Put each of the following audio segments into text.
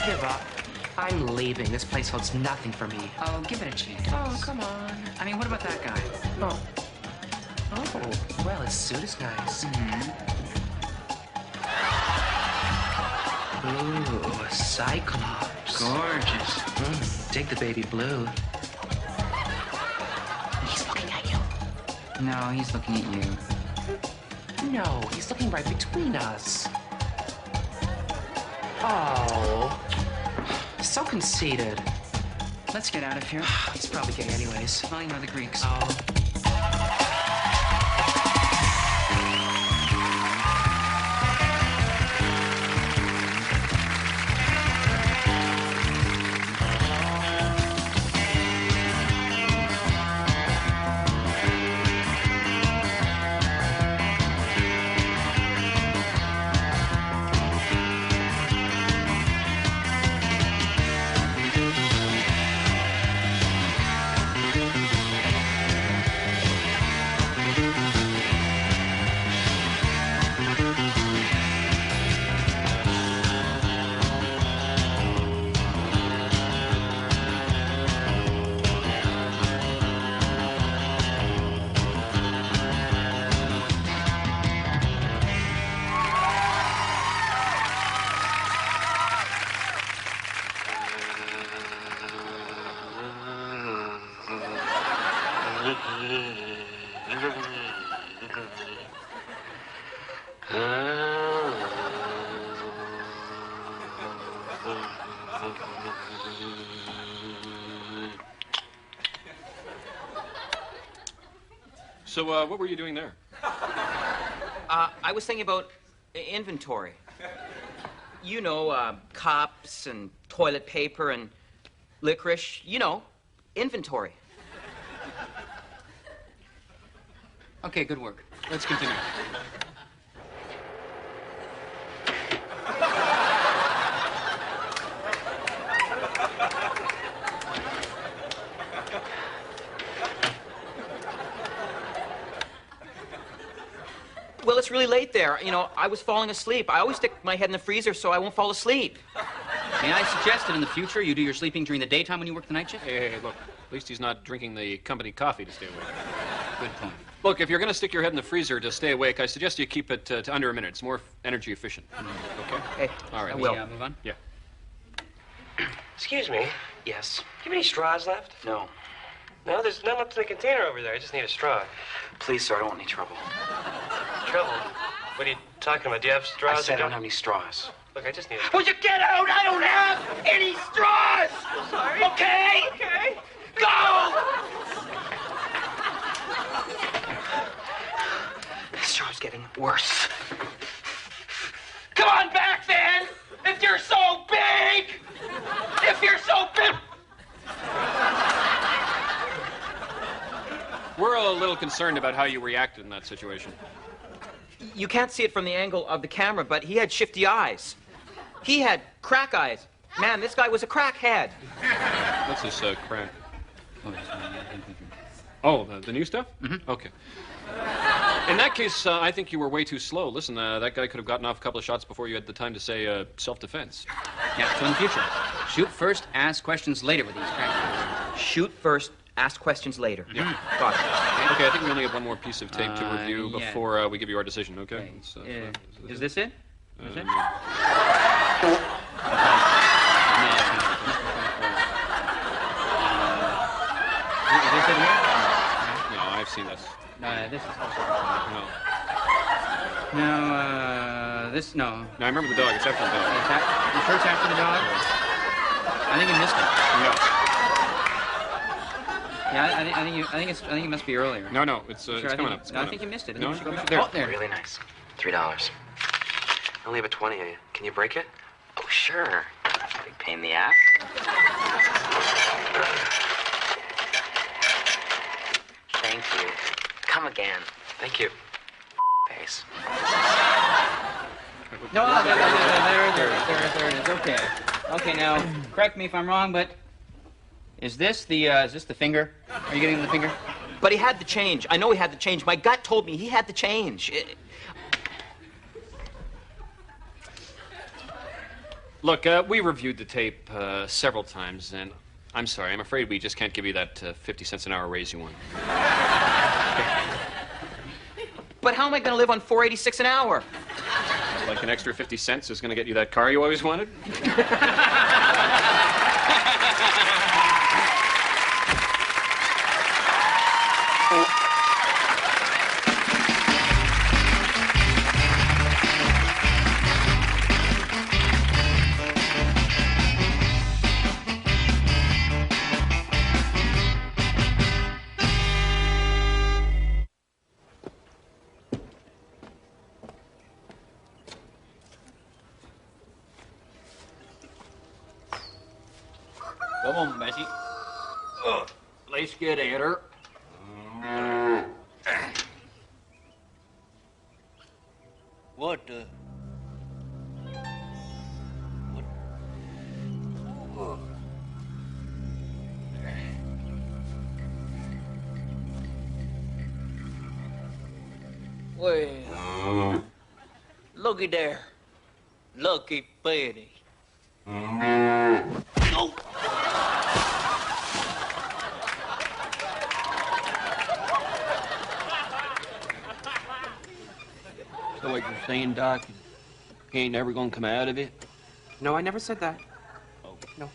give up. I'm leaving. This place holds nothing for me. Oh, give it a chance. Oh, come on. I mean, what about that guy? Oh. Oh, well, his suit is nice. Ooh, a Cyclops. Gorgeous. Dig the baby blue. He's looking at you. No, he's looking at you. No, he's looking right between us. Oh. So conceited. Let's get out of here. He's probably gay anyways. Well, you know the Greeks. Oh. So, what were you doing there? I was thinking about inventory. You know, cops and toilet paper and licorice. You know, inventory. Okay, good work. Let's continue. Well, it's really late there. You know, I was falling asleep. I always stick my head in the freezer so I won't fall asleep. May I suggest that in the future you do your sleeping during the daytime when you work the night shift? Hey, look. At least he's not drinking the company coffee to stay awake. Good point. Look, if you're going to stick your head in the freezer to stay awake, I suggest you keep it to under a minute. It's more energy efficient. Okay? Hey, All right. I will. Move on? Yeah. Excuse me. Yes. Do you have any straws left? No. No, there's none left in the container over there. I just need a straw. Please, sir, I don't want any trouble. Trouble? What are you talking about? Do you have straws? I said I don't have any straws. Look, I just need a straw. Would you get out? I don't have any straws! I'm sorry. Okay? Okay. Go! This job's getting worse. Come on back, then! If you're so big! If you're so big! We're a little concerned about how you reacted in that situation. You can't see it from the angle of the camera, but he had shifty eyes. He had crack eyes. Man, this guy was a crackhead. What's this crack? Oh, the new stuff? Mm-hmm. Okay. In that case, I think you were way too slow. Listen, that guy could have gotten off a couple of shots before you had the time to say self-defense. Yeah, so in the future, shoot first, ask questions later with these crackers. Shoot first, ask questions later. Yeah. Got it. Okay, I think we only have one more piece of tape to review yeah. before we give you our decision, okay? Okay. It's, Is this it? Is it? Is this it here? No, I've seen this. No, this is... No. No, this... No. No, I remember the dog. It's after the dog. You sure it's after the dog? I think you missed it. Yeah, I think it must be earlier. No. No, it's Sure, coming up. It's I coming think up. you missed it. I No, think you should go back. there. Oh, there. Really nice. $3. I only have a 20 of you. Can you break it? Oh, sure. Big pain in the ass. Thank you. Come again. Thank you. Face. No, there it is. Okay. Okay, now, correct me if I'm wrong, but is this the finger? Are you getting the finger? But he had the change. I know he had the change. My gut told me he had the change. Look, we reviewed the tape several times, and I'm sorry. I'm afraid we just can't give you that 50 cents an hour raise you want. But how am I going to live on $4.86 an hour? Like an extra 50 cents is going to get you that car you always wanted? Come on, Bessie. Let's get at her. What the? What? Oh. Well, looky there. Lucky Betty. No. So what you're saying, Doc, he ain't never gonna come out of it? No, I never said that. Oh. No.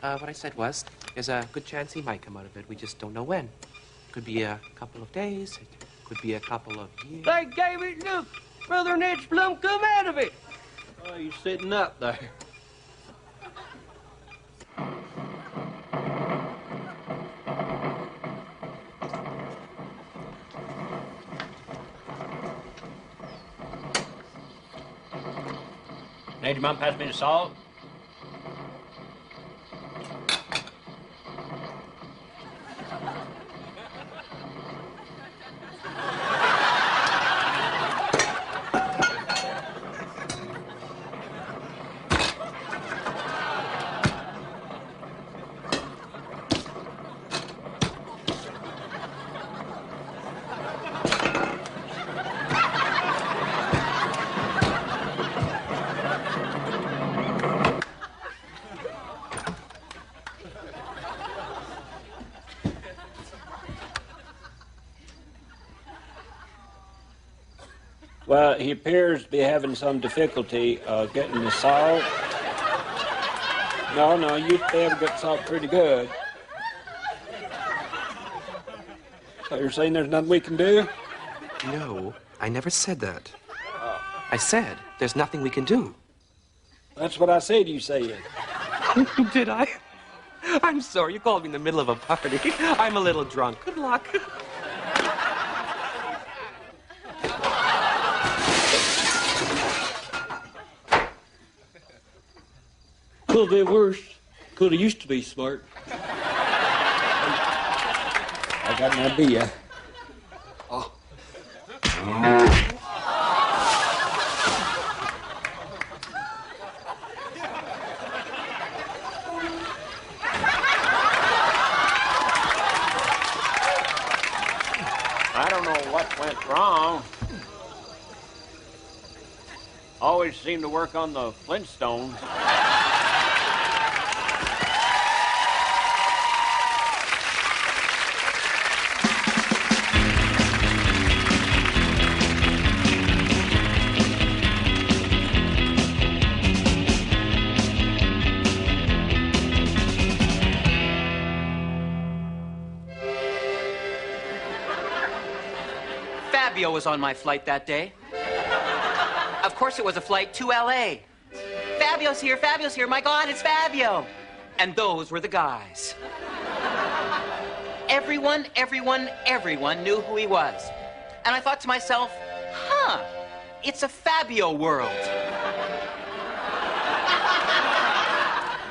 What I said was, there's a good chance he might come out of it. We just don't know when. Could be a couple of days. It could be a couple of years. Hey, David, look! Brother Ned's plum come out of it! Oh, he's sitting up there. Ned, your mom pass me the salt? Well, he appears to be having some difficulty getting the salt. No, you used to be able to get salt pretty good. So you're saying there's nothing we can do? No, I never said that. I said there's nothing we can do. That's what I said you said. Did I? I'm sorry, you called me in the middle of a party. I'm a little drunk. Good luck. Could have been worse. Could have used to be smart. I got an idea. Oh. I don't know what went wrong. Always seemed to work on the Flintstones. Fabio was on my flight that day. Of course it was a flight to L.A. Fabio's here, my God, it's Fabio. And those were the guys. Everyone knew who he was. And I thought to myself, it's a Fabio world.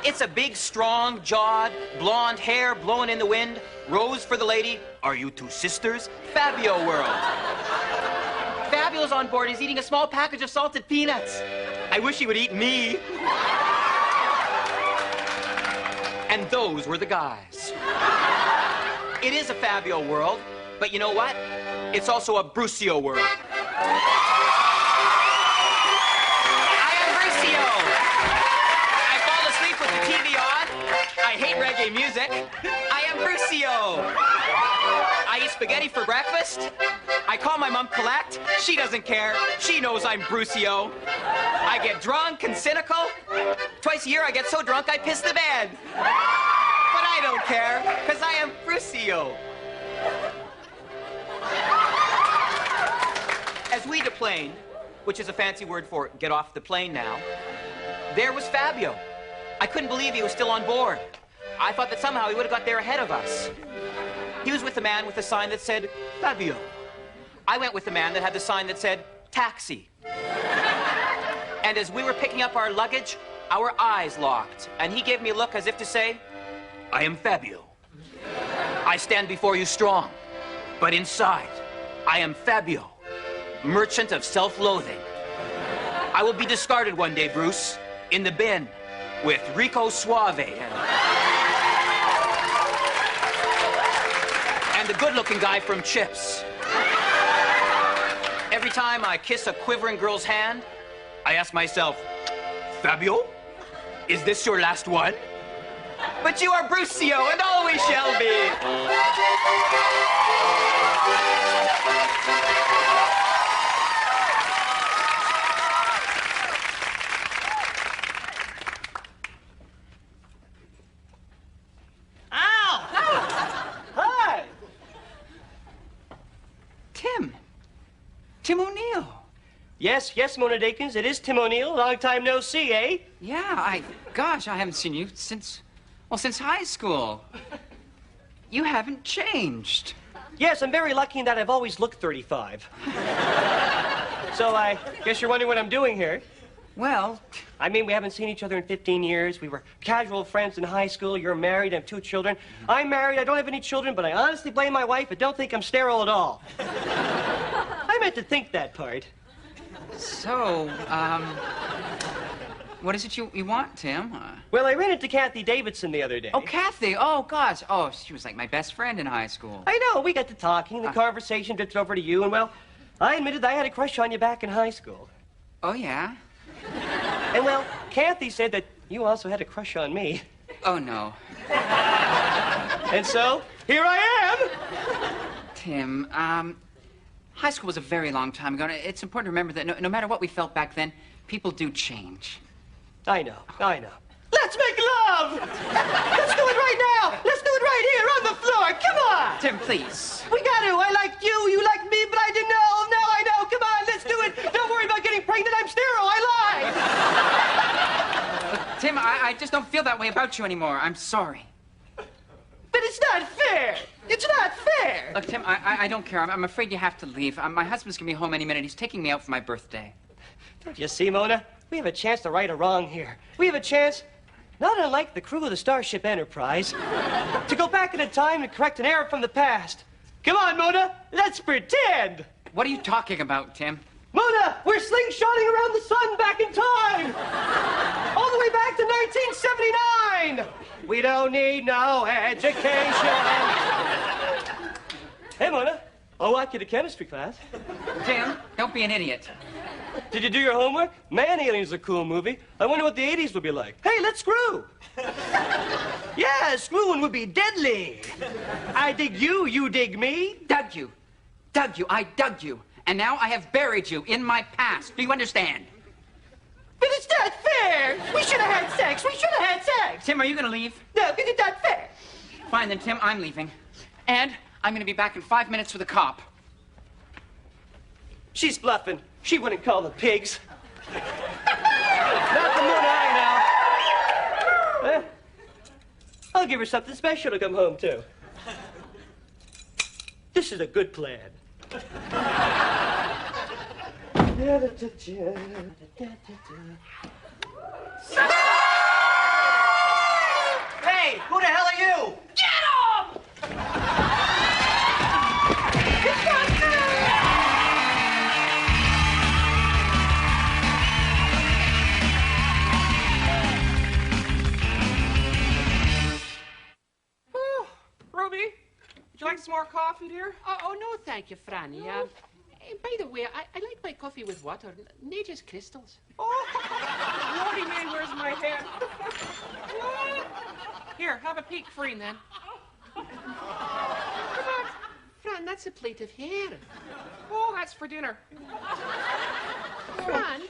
It's a big, strong-jawed, blonde hair blowing in the wind, rose for the lady, are you two sisters? Fabio world. Fabio's on board. He's eating a small package of salted peanuts. I wish he would eat me. And those were the guys. It is a Fabio world, but you know what? It's also a Brucio world. I am Brucio. hate reggae music. I am Brucio. I eat spaghetti for breakfast. I call my mom Colette. She doesn't care. She knows I'm Brucio. I get drunk and cynical. Twice a year I get so drunk I piss the bed. But I don't care, because I am Brucio. As we deplaned, which is a fancy word for get off the plane now, there was Fabio. I couldn't believe he was still on board. I thought that somehow he would have got there ahead of us. He was with the man with the sign that said, Fabio. I went with the man that had the sign that said, taxi. And as we were picking up our luggage, our eyes locked, and he gave me a look as if to say, I am Fabio. I stand before you strong, but inside, I am Fabio, merchant of self-loathing. I will be discarded one day, Bruce, in the bin with Rico Suave and the good-looking guy from Chips. Every time I kiss a quivering girl's hand, I ask myself, Fabio, is this your last one? But you are Brucio and always shall be. Hi! Tim O'Neill. Yes, Mona Dakins, it is Tim O'Neill. Long time no see, eh? Yeah, gosh, I haven't seen you since high school. You haven't changed. Yes, I'm very lucky in that I've always looked 35. So I guess you're wondering what I'm doing here. Well, I mean, we haven't seen each other in 15 years. We were casual friends in high school. You're married. I have 2 children. I'm married. I don't have any children, but I honestly blame my wife. I don't think I'm sterile at all. I meant to think that part. so, what is it you want, Tim? Well, I ran into Kathy Davidson the other day. Oh, Kathy. Oh, gosh. Oh, she was like my best friend in high school. I know. We got to talking. The conversation drifted over to you, and, well, I admitted I had a crush on you back in high school. Oh, yeah? And, well, Kathy said that you also had a crush on me. Oh, no. And so, here I am. Tim, high school was a very long time ago. And it's important to remember that no matter what we felt back then, people do change. I know. Let's make love! Let's do it right now! Let's do it right here on the floor! Come on! Tim, please. We got to. I like you, you like me, but I didn't know. Now I know. Come on, let's do it. Don't worry about getting pregnant. I'm sterile. I lied. Tim, I just don't feel that way about you anymore. I'm sorry. But it's not fair. It's not fair. Look, Tim, I don't care. I'm afraid you have to leave. My husband's going to be home any minute. He's taking me out for my birthday. Don't you see, Mona? We have a chance to right a wrong here. We have a chance, not unlike the crew of the Starship Enterprise, to go back in time and correct an error from the past. Come on, Mona. Let's pretend. What are you talking about, Tim? Mona, we're slingshotting around the sun back in time. All the way back to 1979. We don't need no education. Hey, Mona, I'll walk you to chemistry class. Tim, don't be an idiot. Did you do your homework? Man, Alien's a cool movie. I wonder what the 80s would be like. Hey, let's screw. Yeah, screwing would be deadly. I dig you, you dig me. Dug you. I dug you. And now I have buried you in my past. Do you understand? But it's not fair. We should have had sex. Tim, are you going to leave? No, because it's not fair. Fine, then, Tim, I'm leaving. And I'm going to be back in 5 minutes with a cop. She's bluffing. She wouldn't call the pigs. Not the Mona I know. I'll give her something special to come home to. This is a good plan. Hey, who the hell are you? Get him! It's not fair! Ruby, would you like some more coffee, dear? Oh, no, thank you, Franny. By the way, I like my coffee with water, nature's crystals. Oh, Lordy, man, where's my hat? Here, have a peek, Freen, then. Fran, that's a plate of hair. Oh, that's for dinner. Fran,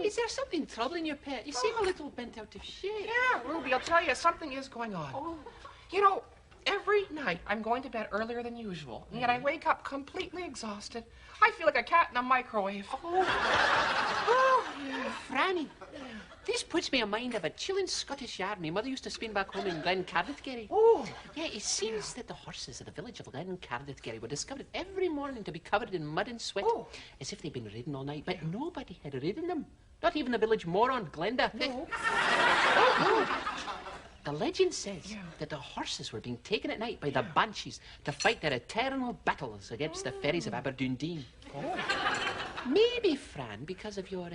is there something troubling your pet? You seem a little bent out of shape. Yeah, Ruby, I'll tell you, something is going on. Oh. You know, every night I'm going to bed earlier than usual, and yet I wake up completely exhausted. I feel like a cat in a microwave. Oh, yeah. Franny, this puts me in mind of a chilling Scottish yarn my mother used to spin back home in Glencardiff-Gerry. Oh. Yeah, it seems that the horses of the village of Glencardiff-Gerry were discovered every morning to be covered in mud and sweat, as if they'd been ridden all night, but nobody had ridden them. Not even the village moron, Glenda. No. The legend says that the horses were being taken at night by the banshees to fight their eternal battles against the fairies of Aberdundee. Maybe, Fran, because of your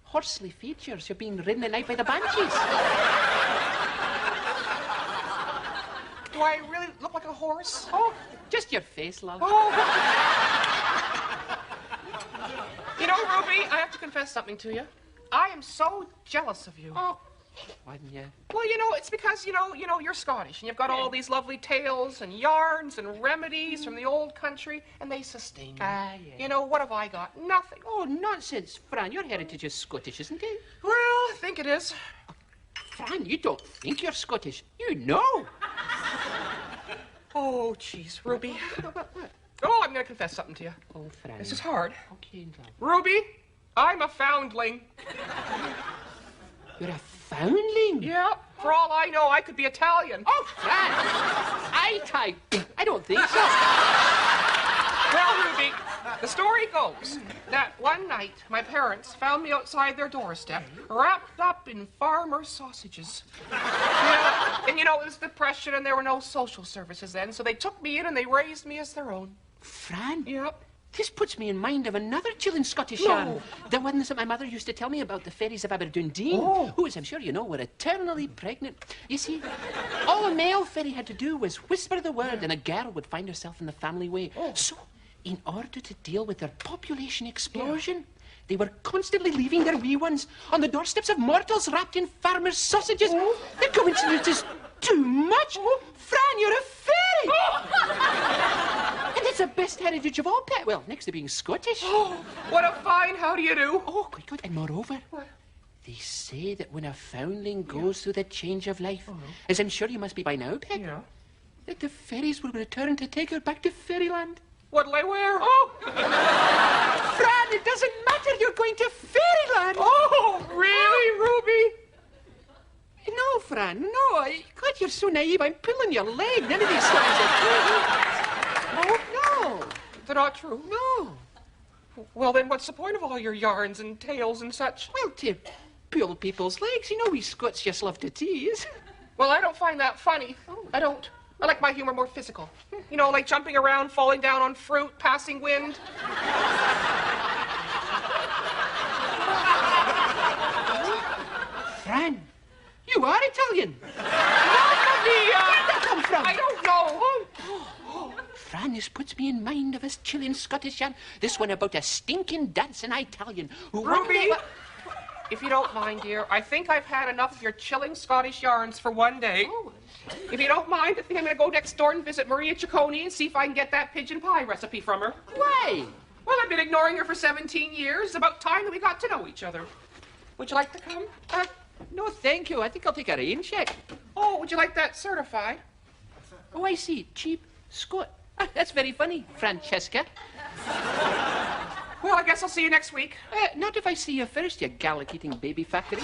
horsely features, you're being ridden at night by the banshees. Do I really look like a horse? Oh, just your face, love. Oh. You know, Ruby, I have to confess something to you. I am so jealous of you. Oh. Why didn't you? Well, you know, it's because, you know, you're Scottish, and you've got all these lovely tales and yarns and remedies from the old country, and they sustain you. Yeah. You know, what have I got? Nothing. Oh, nonsense, Fran. Your heritage is Scottish, isn't it? Well, I think it is. Fran, you don't think you're Scottish. You know. Oh, jeez, Ruby. What? Oh, I'm going to confess something to you. Oh, Fran. This is hard. Okay, love. Ruby, I'm a foundling. You're a foundling? Yeah. For all I know, I could be Italian. Oh, Fran! I don't think so. Well, Ruby, the story goes that one night my parents found me outside their doorstep, wrapped up in farmer sausages. Yeah. And you know, it was Depression and there were no social services then, so they took me in and they raised me as their own. Fran? Yep. This puts me in mind of another chilling Scottish yarn. The ones that my mother used to tell me about, the fairies of Aberdundee, who, as I'm sure you know, were eternally pregnant. You see, all a male fairy had to do was whisper the word and a girl would find herself in the family way. So, in order to deal with their population explosion, they were constantly leaving their wee ones on the doorsteps of mortals wrapped in farmers' sausages. The coincidence is too much. Fran, you're a fairy! And it's the best heritage of all, pet. Well, next to being Scottish. Oh, what a fine how do you do. Oh, good. And moreover, they say that when a foundling goes through the change of life, as I'm sure you must be by now, pet, that the fairies will return to take her back to fairyland. What'll I wear? Oh! Fran, it doesn't matter. You're going to fairyland. Oh, really, Ruby? No, Fran, no. God, you're so naive. I'm pulling your leg. None of these stories are true. No. They're not true? No. Well, then what's the point of all your yarns and tales and such? Well, to pull people's legs. You know we Scots just love to tease. Well, I don't find that funny. I don't. I like my humor more physical. You know, like jumping around, falling down on fruit, passing wind. Fran, you are Italian. Where did that come from? I don't know. Fran, this puts me in mind of this chilling Scottish yarn. This one about a stinking dancing Italian who... Ruby, if you don't mind, dear, I think I've had enough of your chilling Scottish yarns for one day. Oh. If you don't mind, I think I'm going to go next door and visit Maria Ciccone and see if I can get that pigeon pie recipe from her. Why? Well, I've been ignoring her for 17 years. It's about time that we got to know each other. Would you like to come? No, thank you. I think I'll take a rain check. Oh, would you like that certified? Oh, I see. Cheap Scot. That's very funny, Francesca. Well, I guess I'll see you next week. Not if I see you first, you gallic-eating baby factory.